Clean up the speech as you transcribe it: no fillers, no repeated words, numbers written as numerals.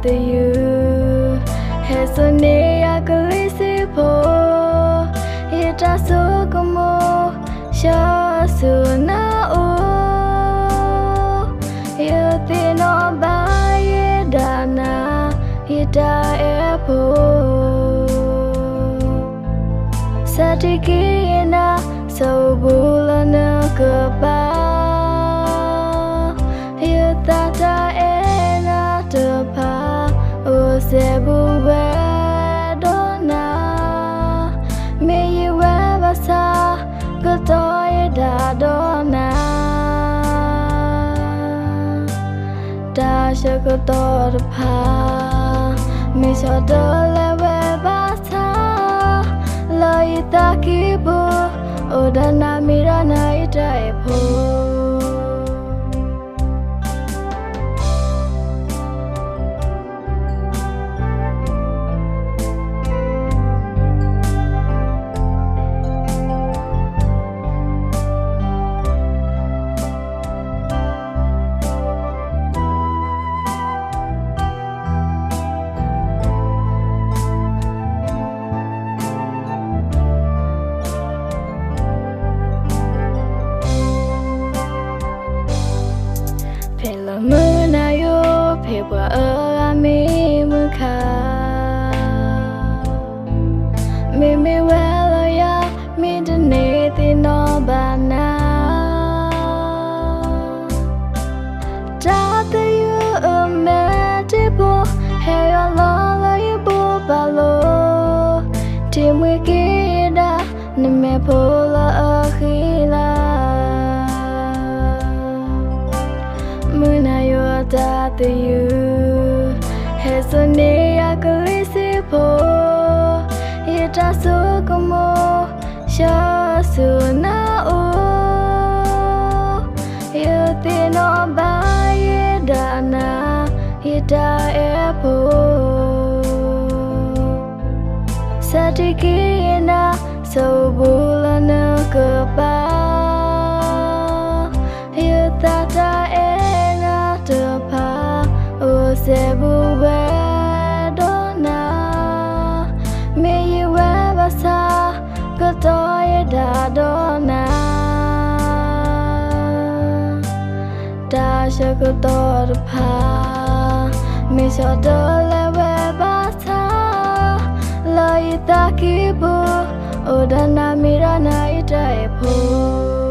to you. Has a near glissy po. It does so come more. Shall soon now. You think no by it, Dana. It airport. Satikina, so bullana goodbye. You thought I ain't the pa, oh, Sebu, where donna. May you ever saw good toy da donna. Da sugar door pa, me saw the level bata. Laita kibo, oh, the namira night I po. Muna yo pepa ami muka me well ya me deneti no bana Data you metipo hey la you bo balo timwe kida ne me pola akhila That you has a near glissy po. It does so come more. Shall soon now. You think no by it, Dana. It airport. Satikina, so bullana goodbye. You thought I Sebu where donna. May you ever saw good toy da donna. Da sugar door pa. Me saw the level bata. Laita kibo, oh, the namira night I po.